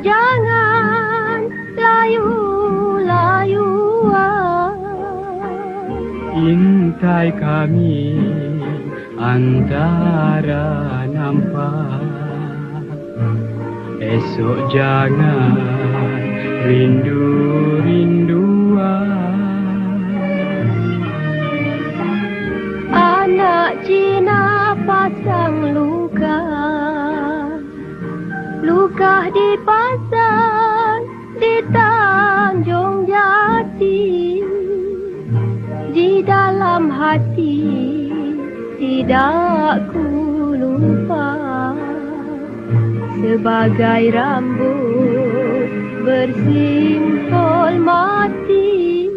jangan layu-layuan. Intai kami antara nampak. Esok jangan rindu-rinduan. Anak Cina pasang luka, luka dipasang di Tanjung Jati. Di dalam hati tidak ku lupa, sebagai rambut bersimpul mati.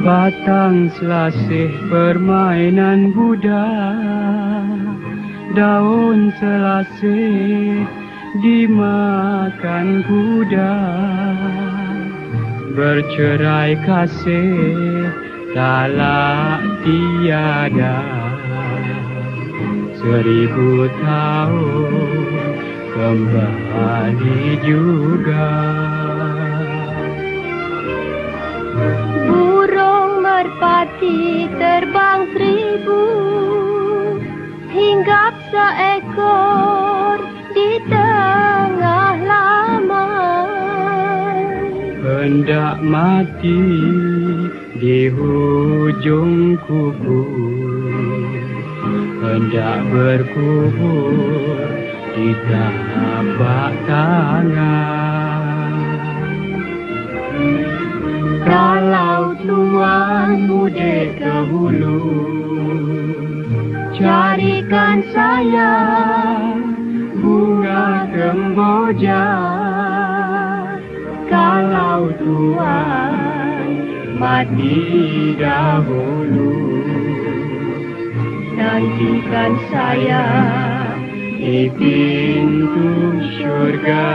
Batang selasih permainan budak, daun selasih dimakan kuda. Bercerai kasih talak tiada, 1000 tahun kembali juga. Burung merpati terbang 1000, hinggap seekor di tengah laman. Hendak mati di hujung kuku, hendak berkubur di tapak tangan. Kalau tuan mudik ke hulu, carikan saya bunga kemboja. Kalau tuan mati dahulu, nantikan saya di pintu syurga.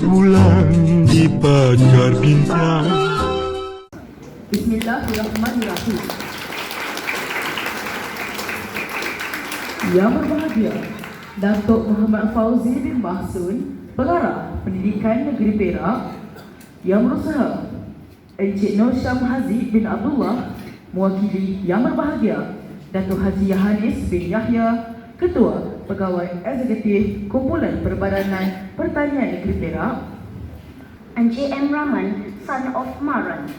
Bulan di pagar bintang. Bismillahirrahmanirrahim. Yang berbahagia Datuk Muhammad Fauzi bin Mahsun, Pengarah Pendidikan Negeri Perak. Yang berusaha Encik Nur Syam Haziq bin Abdullah, mewakili Yang berbahagia Datuk Haji Yohanis bin Yahya, Ketua Pegawai Eksekutif Kumpulan Perbadanan Pertanian Negeri Perak. Encik M. Rahman, son of Maran,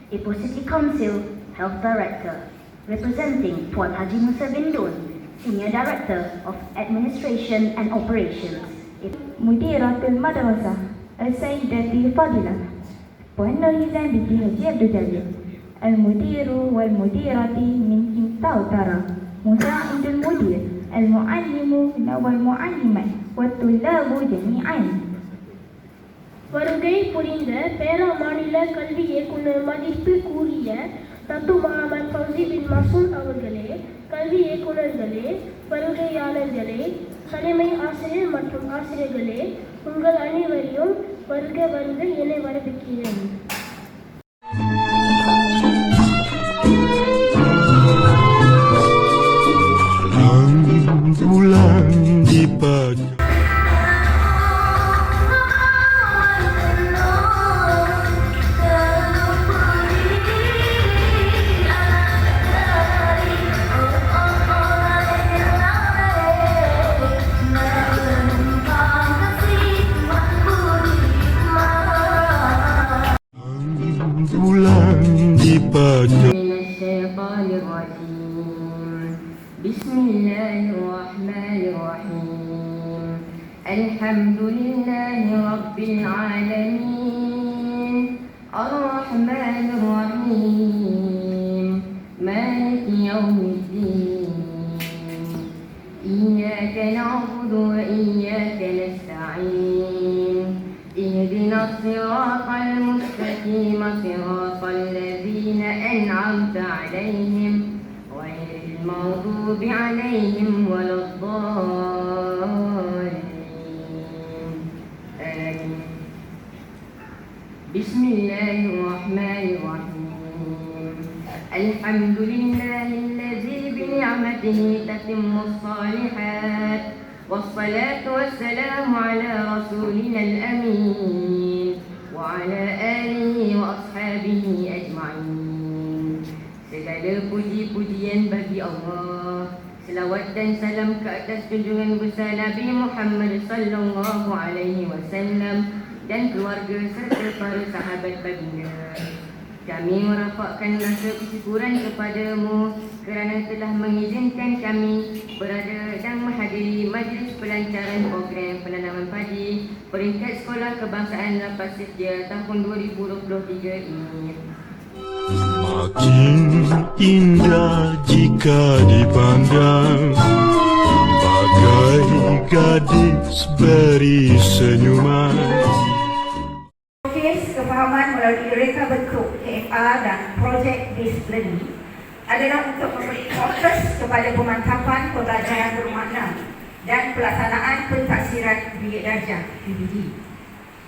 Ipoh City Council Health Director, representing Tuan Haji Musa bin Dun, Senior Director of Administration and Operations. Mudiratul Madrasah Al-Sayyidatul Fadilah Puan Nurhizan binti Haji Abdul Jalil, Al-Mudiru wal-Mudirati min Himta Utara, Musa'idul Mudir, Al-Mu'allimu wal-Mu'allimat wa-Tullabu jami'an. வருகை புரிந்த பேரா மாநில கல்வி இயக்குனர் மதிப்புக்குரிய தத்து முகமது ஃபௌசி பின் மசூத் அவர்களே, கல்வி இயக்குனர்களே, வருகையாளர்களே, தலைமை ஆசிரியர் மற்றும் ஆசிரியர்களே, உங்கள் அனைவரையும் வருக வருக என வரவேற்கிறேன். Bulan di pagar. Bulan di pagar. Bismillahirrahmanirrahim. Alhamdulillahi Rabbil Alamin. Ar-Rahmanir-Rahim. Maliki Yawmiddin. Iyyaka na'budu wa iyyaka nasta'in. Ihdina as-siratal mustaqim, siratal ladzina an'amta 'alaihim ghairil المغضوب عليهم ولا الضالين آمين. بسم الله الرحمن الرحيم. الحمد لله الذي بنعمته تتم الصالحات، والصلاة والسلام على رسولنا الأمين وعلى آله وأصحابه أجمعين. Segala puji-pujian bagi Allah. Selawat dan salam ke atas junjungan besar Nabi Muhammad sallallahu alaihi wasallam dan keluarga serta para sahabat baginda. Kami merapatkan rasa kesyukuran kepadamu kerana telah mengizinkan kami berada dan menghadiri majlis pelancaran program penanaman padi peringkat Sekolah Kebangsaan Lepas Sedia tahun 2023 ini. Makin indah jika dipandang, bagai gadis beri senyuman. Proses kefahaman melalui reka bentuk KFR dan projek based learning adalah untuk memberi fokus kepada pemantapan pembelajaran bermakna dan pelaksanaan pentafsiran bilik darjah PBD.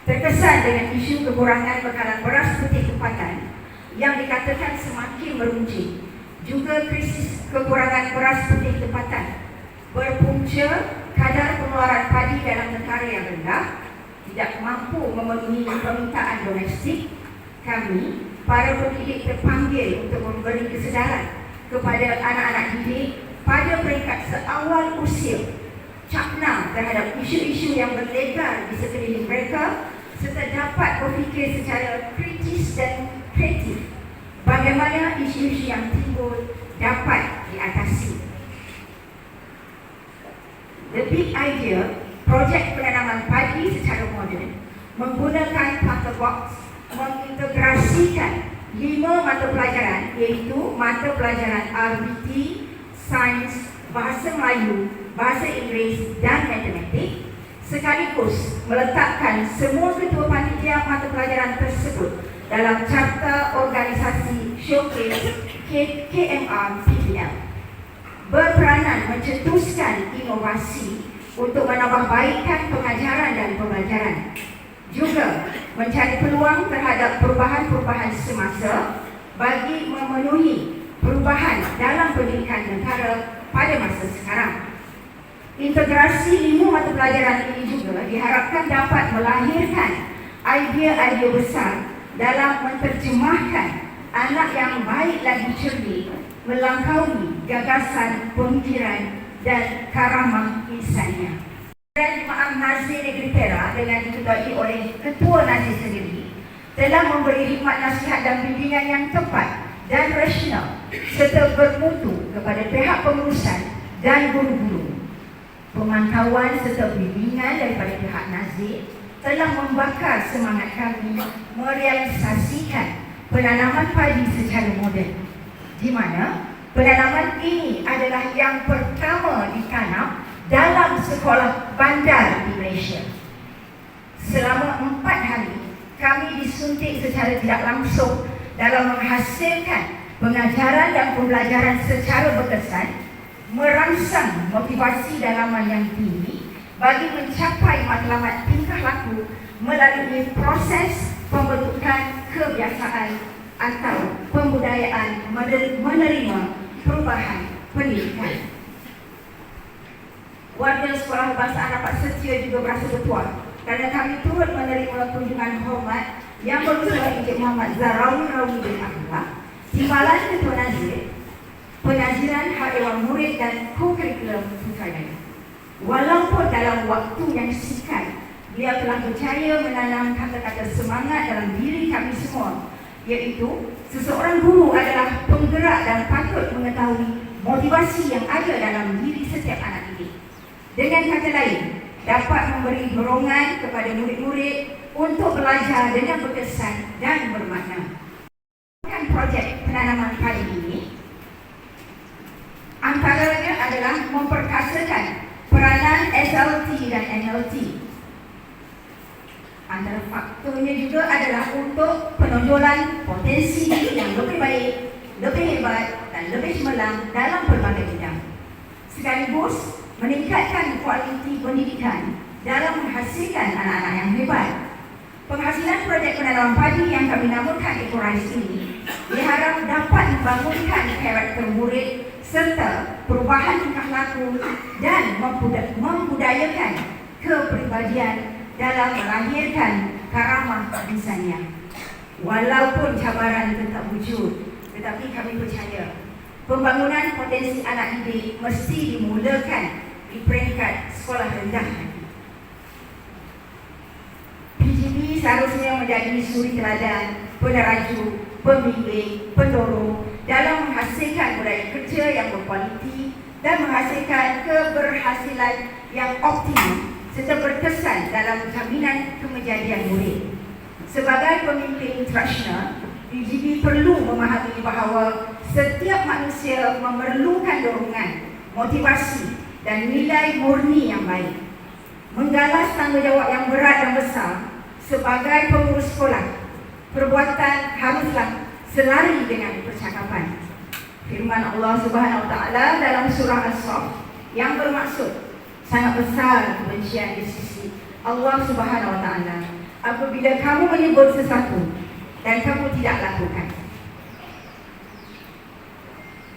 Terkesan dengan isu kekurangan bekalan beras putih tempatan yang dikatakan semakin meruncing, juga krisis kekurangan beras putih tempatan berpunca kadar pengeluaran padi dalam negara yang rendah, tidak mampu memenuhi permintaan domestik. Kami, para pendidik, terpanggil untuk memberi kesedaran kepada anak-anak didik pada peringkat seawal usia, cakna terhadap isu-isu yang berlegar di sekeliling mereka, serta dapat berfikir secara kritis dan kreatif bagaimana isu-isu yang timbul dapat diatasi. The big idea, projek penanaman padi secara moden, menggunakan paper box, mengintegrasikan 5 mata pelajaran, iaitu mata pelajaran RBT, Sains, Bahasa Melayu, Bahasa Inggeris dan Matematik, sekaligus meletakkan semua ketua panitia mata pelajaran tersebut dalam carta organisasi showcase KMR PPL, berperanan mencetuskan inovasi untuk menambahbaikkan pengajaran dan pembelajaran, juga mencari peluang terhadap perubahan-perubahan semasa bagi memenuhi perubahan dalam pendidikan negara pada masa sekarang. Integrasi 5 mata pelajaran ini juga diharapkan dapat melahirkan idea-idea besar dalam menterjemahkan anak yang baik lagi cerdik melangkaui gagasan, pemikiran dan karamah insannya. Jemaah Nazir Negeri Perak dengan diketuai oleh Ketua Nazir sendiri telah memberi khidmat nasihat dan bimbingan yang tepat dan rasional serta bermutu kepada pihak pengurusan dan guru-guru. Pemantauan serta bimbingan daripada pihak Nazir telah membakar semangat kami merealisasikan penanaman padi secara moden, di mana penanaman ini adalah yang pertama ditanam dalam sekolah bandar di Malaysia. Selama 4 hari, kami disuntik secara tidak langsung dalam menghasilkan pengajaran dan pembelajaran secara berkesan, merangsang motivasi dalaman yang tinggi bagi mencapai matlamat tingkah laku melalui proses pembentukan kebiasaan atau pembudayaan menerima perubahan pendidikan. Warga Sekolah Kebangsaan Lepas Sedia juga berasa bertuah kerana kami turut menerima kunjungan hormat yang bersama Encik Muhammad Zarawi bin Abdullah, Timbalan Ketua Nazir, Penaziran Hak Dewan Murid dan Kurikulum Putera. Walaupun dalam waktu yang singkat, beliau telah berjaya menanam kata-kata semangat dalam diri kami semua, iaitu seseorang guru adalah penggerak dan patut mengetahui motivasi yang ada dalam diri setiap anak didik. Dengan kata lain, dapat memberi dorongan kepada murid-murid untuk belajar dengan berkesan dan bermakna. Projek penanaman padi ini antaranya adalah memperkasakan peranan SLT dan NLT. Antara faktornya juga adalah untuk penonjolan potensi yang lebih baik, lebih hebat dan lebih cemerlang cemerlang dalam pelbagai bidang. Sekaligus meningkatkan kualiti pendidikan dalam menghasilkan anak-anak yang hebat. Penghasilan projek penanaman padi yang kami namakan EcoRise ini diharap dapat membangunkan karakter murid serta perubahan tingkah laku dan membudayakan kepribadian dalam melahirkan karamah insaniah. Walaupun cabaran tetap wujud, tetapi kami percaya pembangunan potensi anak didik mesti dimulakan di peringkat sekolah rendah lagi. PGB seharusnya menjadi suri teladan, peneraju, pembimbing, pendorong dalam menghasilkan budaya kerja yang berkualiti dan menghasilkan keberhasilan yang optimum serta berkesan dalam jaminan kemejadian murid. Sebagai pemimpin instructional, PGB perlu memahami bahawa setiap manusia memerlukan dorongan, motivasi dan nilai murni yang baik. Menggalas tanggungjawab yang berat dan besar sebagai pengurus sekolah, perbuatan haruslah selari dengan percakapan. Firman Allah Subhanahu Wa Taala dalam surah As-Saff yang bermaksud sangat besar kebencian di sisi Allah Subhanahu Wa Taala apabila kamu menyebut sesuatu dan kamu tidak lakukan.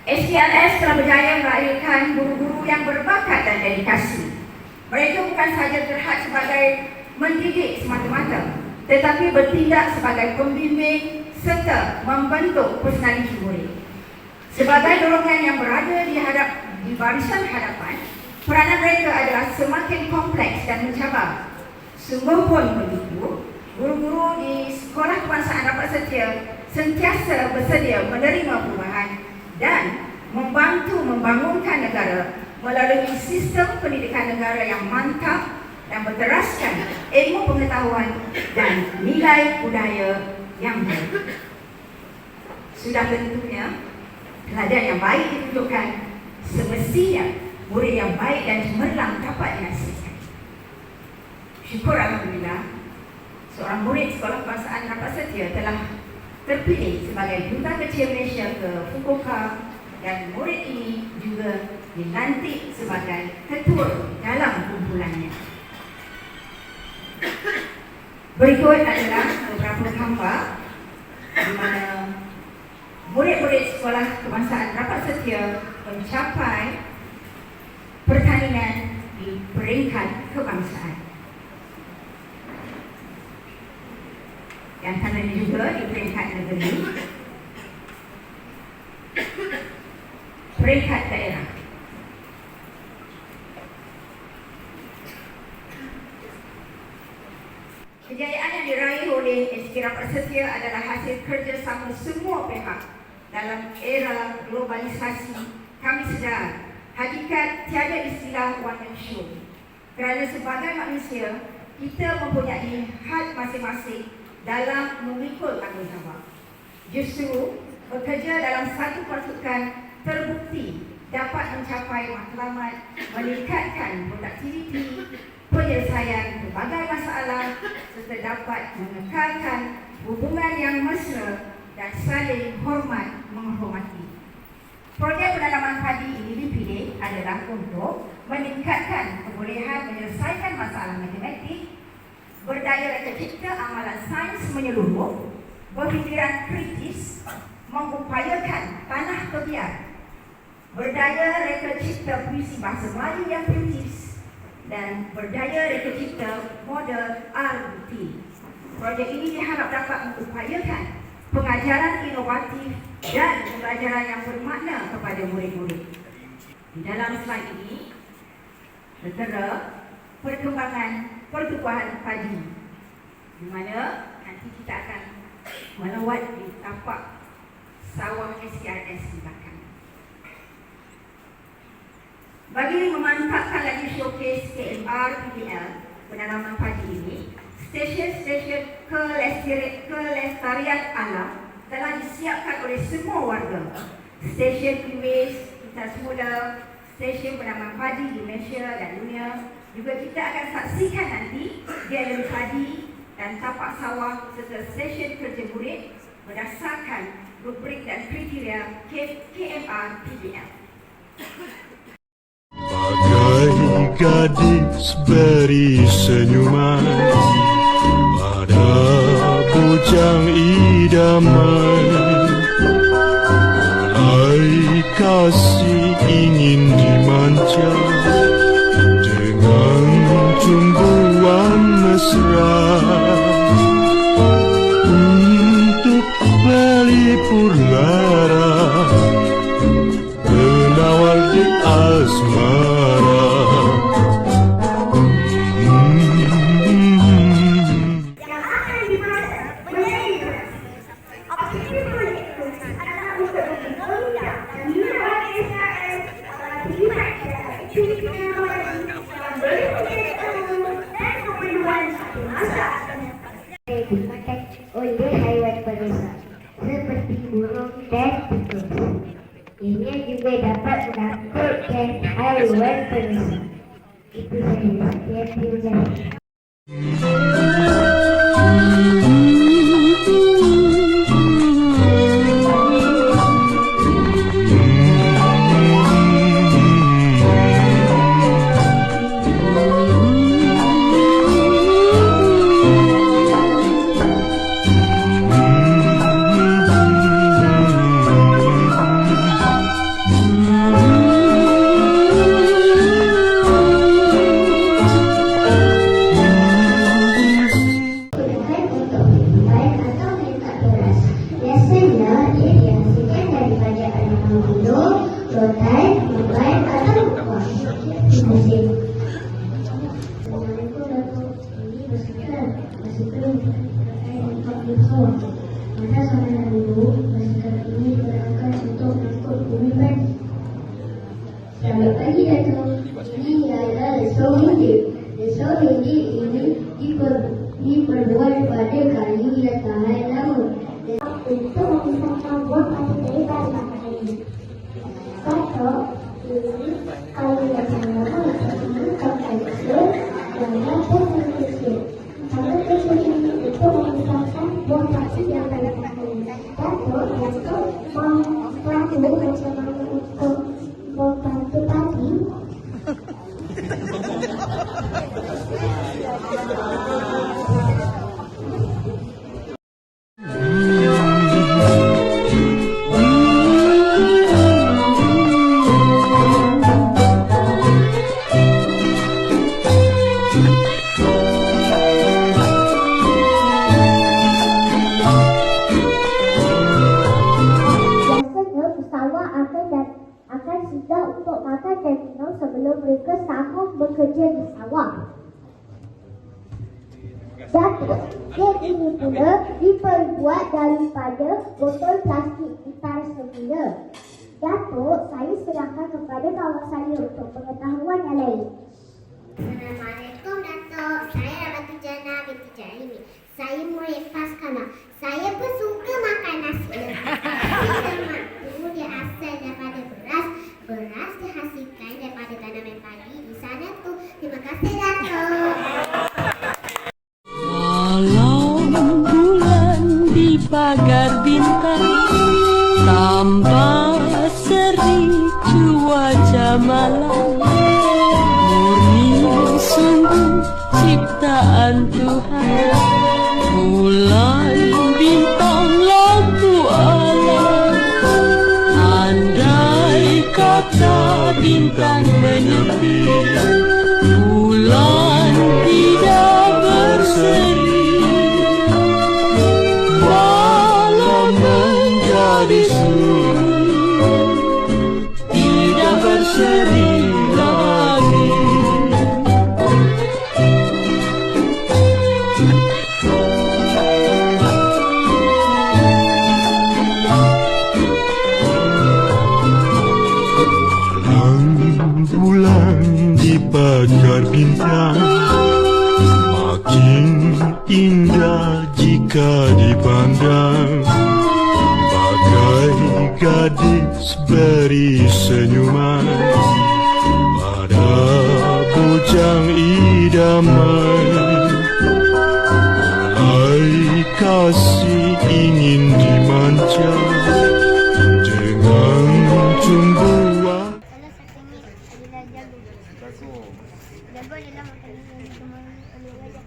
SPRS telah berjaya melahirkan guru-guru yang berbakat dan dedikasi. Mereka bukan sahaja terhad sebagai mendidik semata-mata, tetapi bertindak sebagai pembimbing serta membentuk personaliti murid. Sebagai dorongan yang berada di barisan hadapan, peranan mereka adalah semakin kompleks dan mencabar. Sungguh pun begitu, guru-guru di Sekolah Kebangsaan Rapat Setia sentiasa bersedia menerima perubahan dan membantu membangunkan negara melalui sistem pendidikan negara yang mantap dan berteraskan ilmu pengetahuan dan nilai budaya yang baik. Sudah tentunya teladan yang baik ditunjukkan, semestinya murid yang baik dan cemerlang dapat dihasilkan. Syukur Alhamdulillah, seorang murid Sekolah Kebangsaan Rapat Setia telah terpilih sebagai Duta Kecil Malaysia ke Fukuoka dan murid ini juga dilantik sebagai ketua dalam kumpulannya. Berikut adalah beberapa gambar di mana murid-murid Sekolah Kebangsaan Rapat Setia mencapai pertandingan di peringkat kebangsaan. Yang kanan juga di peringkat negeri, peringkat daerah. Kejayaan yang diraih oleh SK Rapat Setia adalah hasil kerjasama semua pihak. Dalam era globalisasi, kami sedar hakikat tiada istilah one man show. Kerana sebagai manusia, kita mempunyai hak masing-masing dalam memikul tanggungjawab. Justru, bekerja dalam satu pasukan terbukti dapat mencapai matlamat, meningkatkan produktiviti, penyelesaian berbagai masalah serta dapat mengekalkan hubungan yang mesra dan saling hormat menghormati. Projek penanaman padi ini dipilih adalah untuk meningkatkan kebolehan menyelesaikan masalah matematik, berdaya reka cipta amalan sains menyeluruh, berfikiran kritis, mengupayakan tanah kebiar, berdaya reka cipta puisi bahasa Melayu yang kritis, dan berdaya reka cipta model RBT. Projek ini diharap dapat mengupayakan pengajaran inovatif dan pembelajaran yang bermakna kepada murid-murid. Di dalam slide ini tertera perkembangan pertubuhan padi, di mana nanti kita akan melawat di tapak sawah SKRS di belakang. Bagi memantapkan lagi showcase KMR PPL penanaman padi ini, stesen-stesen kelestarian alam telah disiapkan oleh semua warga. Stesen e-waste kita semula, stesen penanaman padi di Malaysia dan dunia. Juga kita akan saksikan nanti galeri padi dan tapak sawah serta stesen kerja murid berdasarkan rubrik dan kriteria KMR PBL. Bagai gadis beri senyuman pada bujang idaman, mulai kasih ingin dimanja dengan cumbuan mesra untuk melipur lara penawar di asmara. Yang akan dimasak menjadi beras. Objektif proyek itu adalah untuk mengembangkan dan menambah SKS agar terlibat dalam aktiviti teknologi yang boleh menjadi ilmu dan keperluan satu masa. Dimakan oleh haiwan perusak seperti burung dan tikus. Ini juga dapat menakutkan haiwan perusak. Itu saja. Terima kasih. Pada zaman dahulu, basikal ini digunakan untuk mengangkut bumi batu. Selamat pagi, Datuk. Ini adalah lesau hindi. Lesau hindi ini diperbuat pada kayu yang tahan lama untuk memisahkan buah padi daripada makanan ini. Datuk, ini kayu yang tahan lama untuk menangkapkan lesau dan dapat mengkecil. Kalau kecil ini untuk memisahkan buah padi yang pada makanan ini. Datuk membantu macam mana untuk membantu padi. Akan siap untuk makan dan minum sebelum mereka sanggup bekerja di sawah. Datuk, kek ini pula diperbuat daripada botol plastik hitam semula. Datuk, saya serahkan kepada kawan saya untuk pengetahuan yang lain. Assalamualaikum Datuk. Saya Rabatu Jana binti Jarimi. Saya murid Paskana. Saya pun suka makan nasi lemak. Lemak itu dia asal daripada beras. Beras dihasilkan daripada tanaman padi di sana tu. Terima kasih Datuk. Malam bulan di pagar bintang, tambah seri cuaca malam. Murni sungguh ciptaan Tuhan, bulan bintang lampu alam. Andai kata bintang menyepi, bulan tidak berseri, malam menjadi sunyi, tidak berseri lagi. Bulan di pagar bintang makin indah jika dipandang, bagai gadis beri senyuman pada bujang idaman. Mulai kasih ingin dimanja Dago adalah makanan yang teman Alia ajak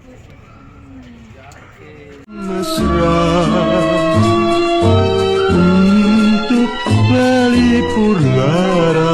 Mesra untuk melipur lara